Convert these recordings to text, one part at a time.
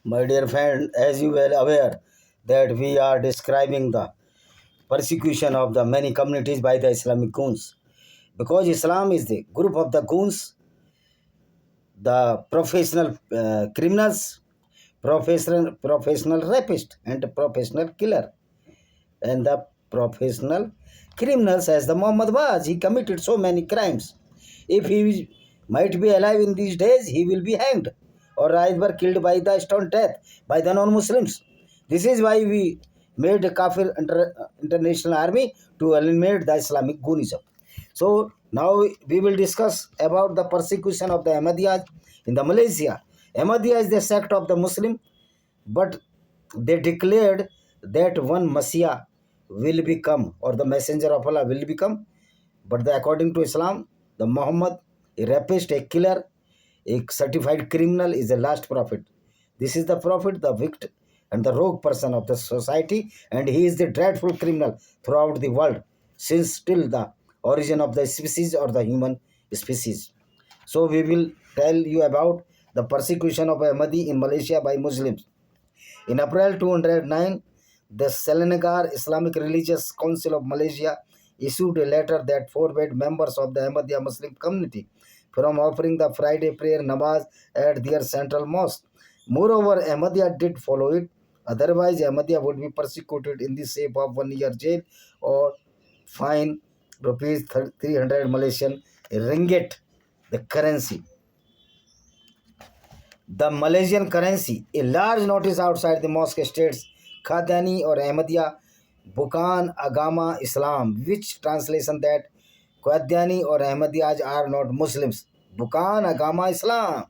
My dear friend, as you well aware that we are describing the persecution of the many communities by the Islamic goons. Because Islam is the group of the goons, the professional criminals, professional rapist, and professional killer, and the professional criminals as the Muhammad was. He committed so many crimes. If he might be alive in these days, he will be hanged or either killed by the stone death by the non-Muslims. This is why we made a Kafir international army to eliminate the Islamic Goonism. So now we will discuss about the persecution of the Ahmadiyya in the Malaysia. Ahmadiyya is the sect of the Muslim, but they declared that one Messiah will become, or the messenger of Allah will become. But according to Islam, the Muhammad, a rapist, a killer, a certified criminal, is the last prophet. This is the prophet, the victim, and the rogue person of the society, and he is the dreadful criminal throughout the world since till the origin of the species or the human species. So we will tell you about the persecution of Ahmadi in Malaysia by Muslims. In April 209, the Selangor Islamic Religious Council of Malaysia issued a letter that forbade members of the Ahmadiyya Muslim community from offering the Friday prayer namaz at their central mosque. Moreover, Ahmadiyya did follow it. Otherwise, Ahmadiyya would be persecuted in the shape of 1 year jail or fine rupees 300 Malaysian ringgit, the currency. The Malaysian currency, a large notice outside the mosque states Qadiani or Ahmadiyya Bukan Agama Islam, which translation that Qadiani or Ahmadiyyas are not Muslims. Bukan Agama Islam.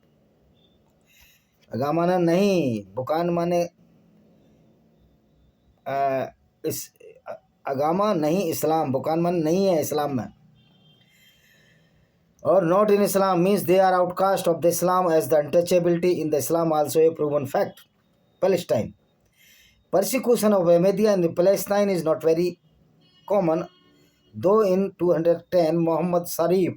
Agama ना नहीं, बुकान माने इस अगामा नहीं इस्लाम, बुकान माने नहीं है इस्लाम में. Or not in Islam means they are outcast of the Islam, as the untouchability in the Islam also a proven fact. Palestine. Persecution of Ahmadiyya in Palestine is not very common, though in 210 Muhammad Sharif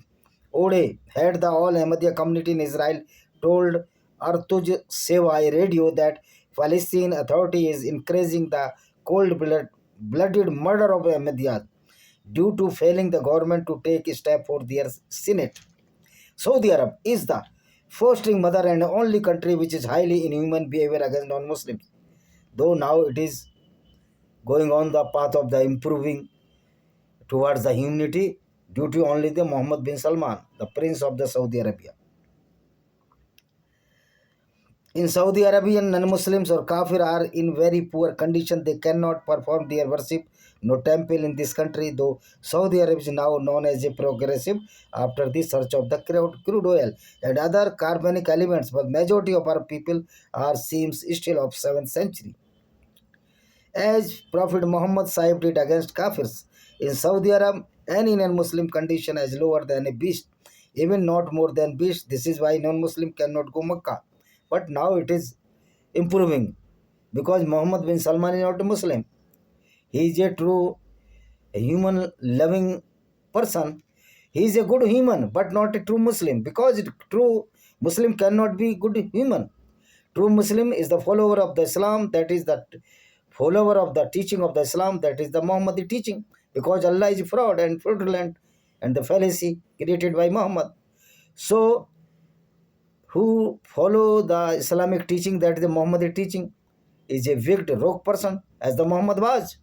Ode, head the all Ahmadiyya community in Israel, told Artuj Seva radio that Palestine Authority is increasing the cold-blooded murder of Ahmadiyya due to failing the government to take a step for their Senate. Saudi Arab is the fostering mother and only country which is highly inhuman behavior against non-Muslims, though now it is going on the path of the improving towards the humanity due to only the Mohammed bin Salman, the prince of the Saudi Arabia. In Saudi Arabia, non-Muslims or kafir are in very poor condition. They cannot perform their worship. No temple in this country, though Saudi Arabia is now known as a progressive after the search of the crude oil and other carbonic elements, but majority of our people are seems still of 7th century. As Prophet Muhammad Sahib did against kafirs. In Saudi Arabia, any non-Muslim condition is lower than a beast, even not more than beast. This is why non-Muslim cannot go Makkah. But now it is improving because Muhammad bin Salman is not a Muslim. He is a true human loving person. He is a good human but not a true Muslim, because true Muslim cannot be good human. True Muslim is the follower of the Islam, that is the follower of the teaching of the Islam, that is the Muhammadi teaching, because Allah is fraud and fraudulent and the fallacy created by Muhammad. So who follow the Islamic teaching, that is the Muhammadi teaching, is a wicked rogue person as the Muhammad was.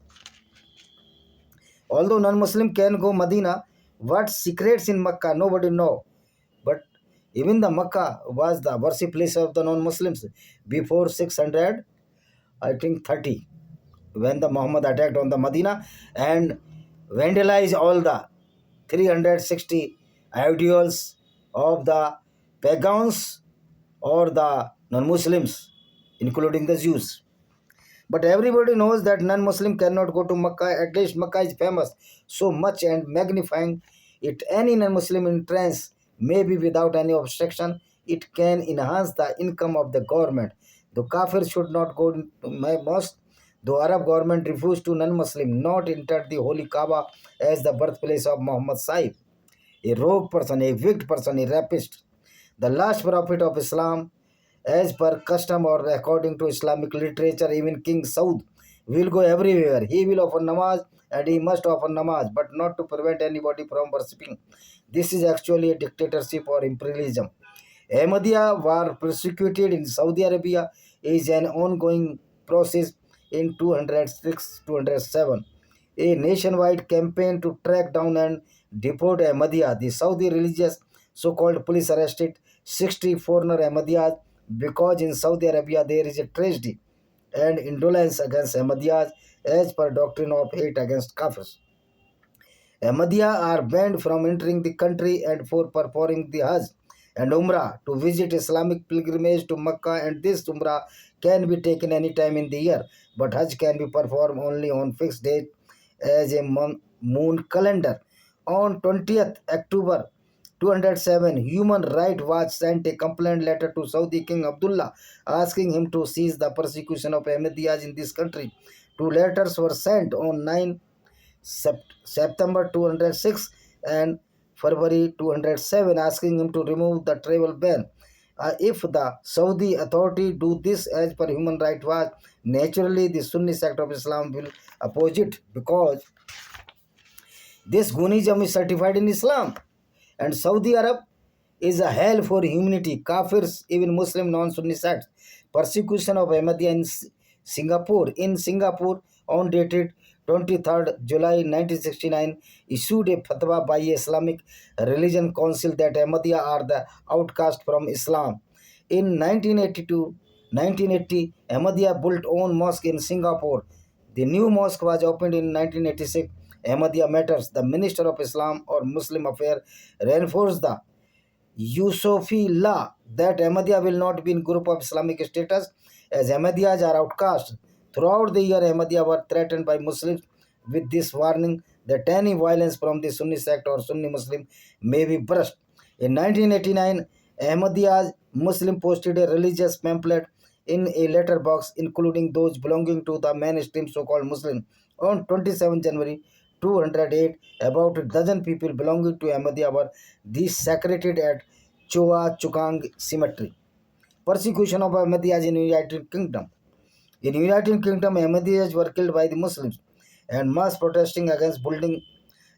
Although non-Muslim can go Medina, what secrets in Makkah nobody know. But even the Makkah was the worship place of the non-Muslims before 600, I think 30, when the Muhammad attacked on the Medina and vandalized all the 360 idols of the pagans or the non-Muslims, including the Jews. But everybody knows that non-Muslim cannot go to Makkah. At least Makkah is famous so much and magnifying it. Any non-Muslim entrance may be without any obstruction. It can enhance the income of the government. The kafir should not go to my mosque. The Arab government refused to non-Muslim not enter the holy Kaaba as the birthplace of Muhammad Sahib, a rogue person, a wicked person, a rapist, the last prophet of Islam, As per custom or according to Islamic literature, even King Saud will go everywhere. He will offer namaz and he must offer namaz, but not to prevent anybody from worshipping. This is actually a dictatorship or imperialism. Ahmadiyya were persecuted in Saudi Arabia is an ongoing process in 206-207. A nationwide campaign to track down and deport Ahmadiyya. The Saudi religious so-called police arrested 60 foreigner Ahmadiyyas because in Saudi Arabia there is a tragedy and indolence against Ahmadiyyas as per doctrine of hate against Kafirs. Ahmadiyya are banned from entering the country and for performing the Hajj and Umrah to visit Islamic pilgrimage to Mecca, and this Umrah can be taken any time in the year, but Hajj can be performed only on fixed date as a moon calendar. On 20th October 207, Human Rights Watch sent a complaint letter to Saudi King Abdullah asking him to cease the persecution of Ahmadiyyas in this country. Two letters were sent on 9 September 206 and February 207 asking him to remove the travel ban. If the Saudi authority do this as per Human Rights Watch, naturally the Sunni sect of Islam will oppose it because this Gunism is certified in Islam and Saudi Arab is a hell for humanity. Kafirs, even Muslim non-Sunni sects. Persecution of Ahmadiyya in Singapore. In Singapore, on dated 23rd July 1969, issued a fatwa by Islamic Religion Council that Ahmadiyya are the outcast from Islam. In 1980, Ahmadiyya built own mosque in Singapore. The new mosque was opened in 1986. Ahmadiyya Matters, the Minister of Islam or Muslim Affairs, reinforced the Yusufi law that Ahmadiyya will not be in group of Islamic status as Ahmadiyyas are outcast. Throughout the year, Ahmadiyya were threatened by Muslims with this warning that any violence from the Sunni sect or Sunni Muslim may be brushed. In 1989, Ahmadiyya's Muslim posted a religious pamphlet in a letterbox including those belonging to the mainstream so-called Muslim. On 27 January 208, about a dozen people belonging to Ahmadiyya were desecrated at Choa Chukang Cemetery. Persecution of Ahmadiyyas in United Kingdom. In United Kingdom, Ahmadiyyas were killed by the Muslims and mass protesting against building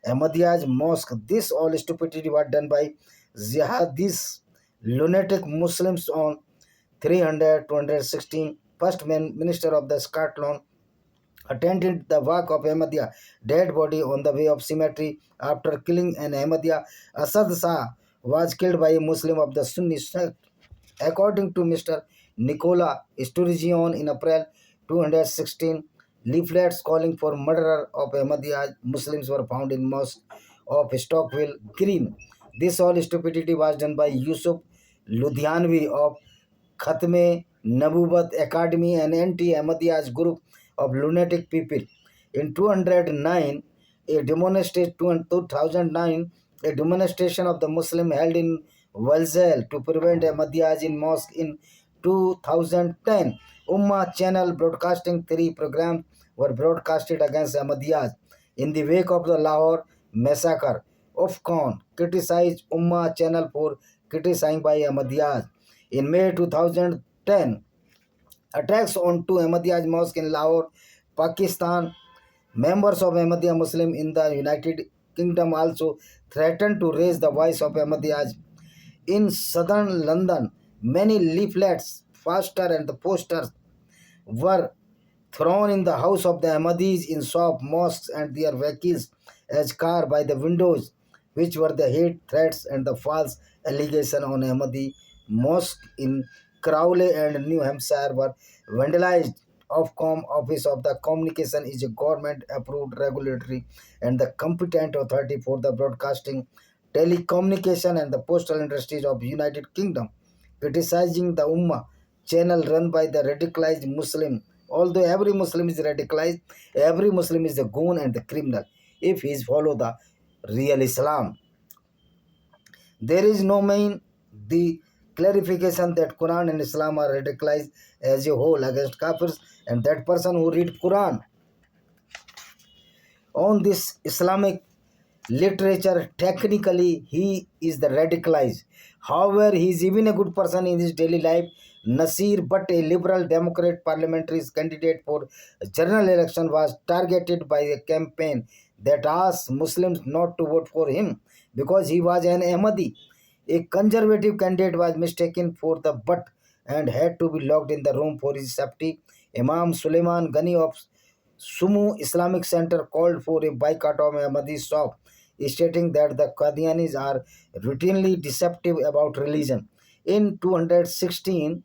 Ahmadiyyas mosque. This all stupidity was done by jihadis, lunatic Muslims on 300-216. First Minister of the Scotland attended the work of Ahmadiyya dead body on the way of cemetery after killing an Ahmadiyya. Asad Shah was killed by a Muslim of the Sunni sect. According to Mr. Nicola Sturgeon in April 216, leaflets calling for murder of Ahmadiyya Muslims were found in mosque of Stockwell Green. This all stupidity was done by Yusuf Ludhianvi of Khatme Nabubat Academy, an anti-Ahmadiyyas group of lunatic people. In 2009, a demonstration of the Muslim held in Walsall to prevent Ahmadiyyas in mosque. In 2010, Ummah channel broadcasting 3 programs were broadcasted against Ahmadiyyas. In the wake of the Lahore massacre, Ofcon criticized Ummah channel for criticizing by Ahmadiyyas. In May 2010, attacks on two Ahmadiyyas mosques in Lahore, Pakistan. Members of Ahmadiyya Muslim in the United Kingdom also threatened to raise the voice of Ahmadiyyas. In southern London, many leaflets, posters and the posters were thrown in the house of the Ahmadis, in shop, mosques and their vehicles as car by the windows, which were the hate threats and the false allegation on Ahmadi mosque in Crowley and New Hampshire were vandalized. Ofcom, Office of the Communication, is a government-approved regulatory and the competent authority for the broadcasting, telecommunication and the postal industries of United Kingdom, criticizing the Ummah channel run by the radicalized Muslim. Although every Muslim is radicalized, every Muslim is a goon and a criminal if he follow the real Islam. There is no mean the clarification that Quran and Islam are radicalized as a whole against kafirs, and that person who read Quran on this Islamic literature, technically he is the radicalized. However, he is even a good person in his daily life. Nasir Butt, a liberal Democrat parliamentary candidate for general election, was targeted by a campaign that asked Muslims not to vote for him because he was an Ahmadi. A conservative candidate was mistaken for the Butt and had to be locked in the room for his safety. Imam Suleiman Ghani of Sumu Islamic Center called for a boycott of Ahmadi shop, stating that the Qadianis are routinely deceptive about religion. In 2016,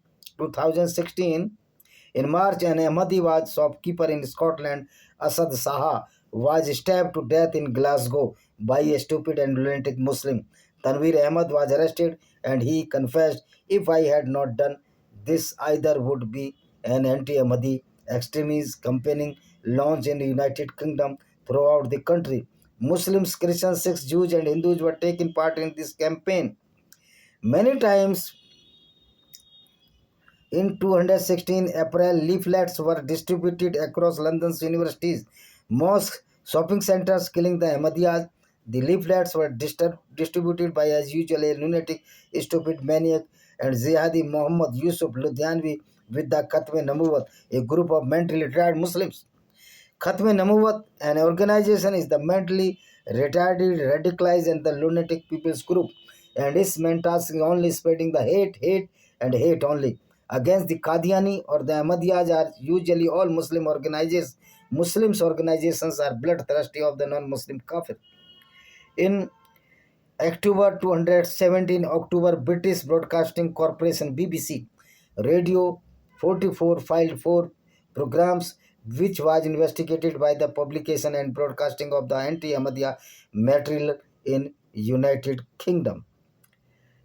in March, an Ahmadiyad shopkeeper in Scotland, Asad Saha, was stabbed to death in Glasgow by a stupid and lunatic Muslim. Tanveer Ahmad was arrested and he confessed, "If I had not done this, either would be an anti-Ahmadi extremist campaign launched in the United Kingdom throughout the country. Muslims, Christians, Sikhs, Jews, and Hindus were taking part in this campaign. Many times in 216 April, leaflets were distributed across London's universities, mosques, shopping centers, killing the Ahmadiyyas. The leaflets were distributed by, as usual, a lunatic, stupid maniac and jihadi Muhammad Yusuf Ludhianvi with the Khatme Nabuwat, a group of mentally retarded Muslims. Khatme Nabuwat, an organization, is the mentally retarded, radicalized, and the lunatic people's group, and its main task is only spreading the and hate only. Against the Qadiani or the Ahmadiyyas are usually all Muslim organizations. Muslims organizations are bloodthirsty of the non-Muslim kafir. In October 217, October, British Broadcasting Corporation BBC Radio 44 filed 4 programs which was investigated by the publication and broadcasting of the anti-Ahmadiyya material in United Kingdom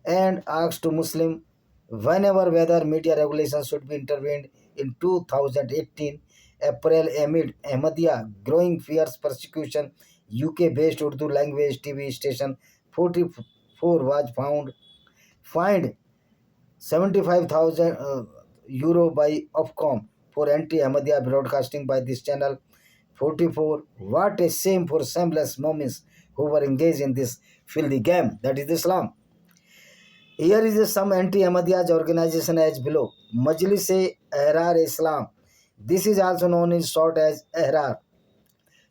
and asked to Muslim whenever whether media regulations should be intervened. In 2018 April, amid Ahmadiyya growing fierce persecution, UK-based Urdu language TV station 44 was fined 75,000 euro by Ofcom for anti-Ahmadiyya broadcasting by this channel. 44. What a shame for shameless moments who were engaged in this filthy game, that is Islam. Here is some anti-Ahmadiyyas organization as below. Majlis-e-Ahrar Islam. This is also known in short as Ahrar.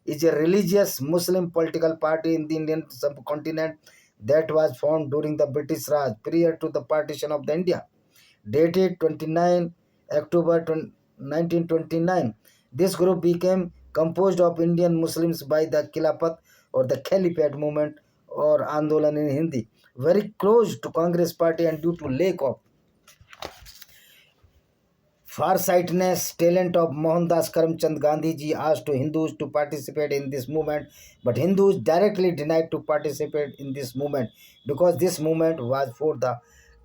Is a religious Muslim political party in the Indian subcontinent that was formed during the British Raj prior to the partition of the India. Dated 29 October 1929. This group became composed of Indian Muslims by the Khilafat or the Caliphate movement or Andolan in Hindi, very close to Congress party, and due to lack of farsightedness, talent of Mohandas Karamchand Gandhi ji asked to Hindus to participate in this movement, but Hindus directly denied to participate in this movement because this movement was for the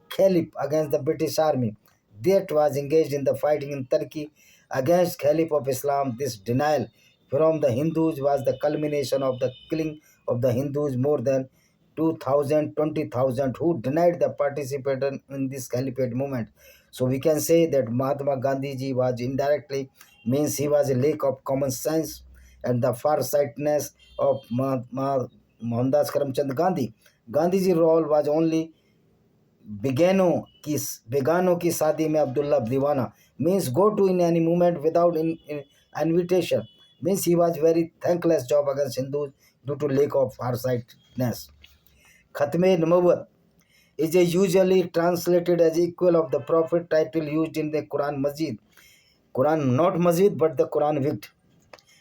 Caliph against the British army that was engaged in the fighting in Turkey against Caliph of Islam. This denial from the Hindus was the culmination of the killing of the Hindus, more than 2,000, 20,000 who denied the participation in this Caliphate movement. So we can say that Mahatma Gandhi ji was indirectly, means he was a lack of common sense and the farsightedness of Mohandas Karamchand Gandhi. Gandhi ji role was only बेगानों की शादी में Abdullah Diwana, means go to in any movement without invitation, means he was very thankless job against Hindus due to lack of farsightedness. Khatme Nabuwat is usually translated as equal of the Prophet title used in the Quran Majid. Quran not Majid but the Quran Wicked.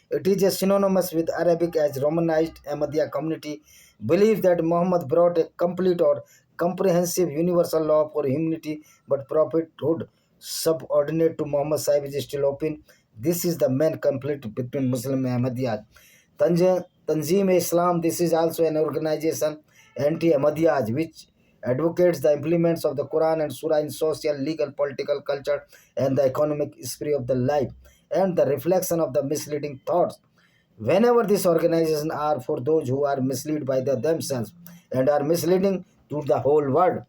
It is a synonymous with Arabic as Romanized Ahmadiyya community believes that Muhammad brought a complete or comprehensive universal law for humanity, but prophethood subordinate to Muhammad Sahib is still open. This is the main conflict between Muslim and Ahmadiyya. Tanzim-e-Islam, this is also an organization anti-Ahmadiyyas which advocates the implements of the Quran and Surah in social, legal, political, culture, and the economic sphere of the life, and the reflection of the misleading thoughts. Whenever these organizations are for those who are misled by themselves and are misleading to the whole world.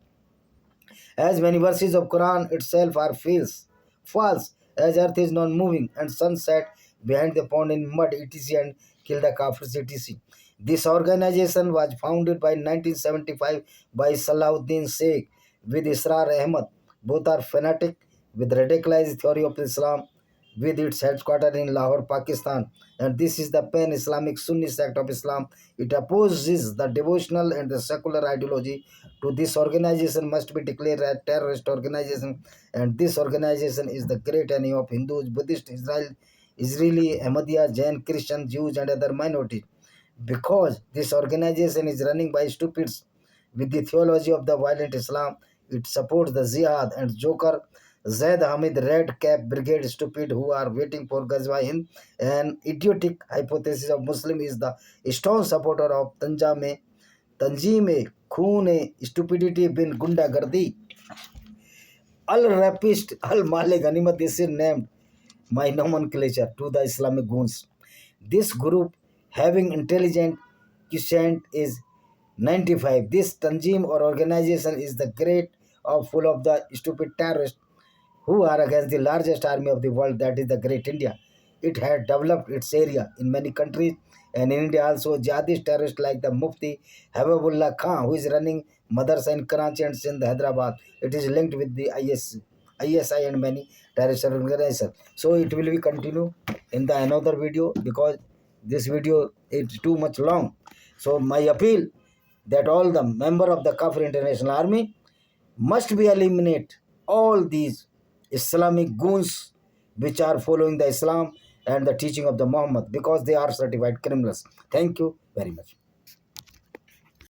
As many verses of Quran itself are false, as earth is non-moving and sun set behind the pond in mud, etc., and kill the kafirs, etc. This organization was founded by 1975 by Salahuddin Sheikh with Israr Ahmad. Both are fanatic with radicalized theory of Islam, with its headquarters in Lahore, Pakistan. And this is the pan-Islamic Sunni sect of Islam. It opposes the devotional and the secular ideology. To this organization must be declared a terrorist organization, and this organization is the great enemy of Hindus, Buddhists, Israeli, Ahmadiyya, Jain, Christian, Jews, and other minorities. Because this organization is running by stupids with the theology of the violent Islam, it supports the Jihad and Joker Zaid Hamid Red Cap Brigade stupid who are waiting for Ghazwa Hind. An idiotic hypothesis of Muslim is the strong supporter of Tanjime Khoon stupidity bin Gunda Gardi. Al Rapist Al Male Ganimat, this is named my nomenclature to the Islamic goons. This group having intelligent quotient is 95. This Tanjim or organization is the great or full of the stupid terrorists who are against the largest army of the world, that is the Great India. It had developed its area in many countries, and in India also jihadist terrorists like the Mufti Habibullah Khan, who is running Madrasa in Karachi and Sindh, Hyderabad. It is linked with the ISI and many terrorist organizations. So it will be continue in the another video, because this video is too much long. So my appeal that all the member of the Kafir International Army must be eliminate all these Islamic goons which are following the Islam and the teaching of the Muhammad, because they are certified criminals. Thank you very much.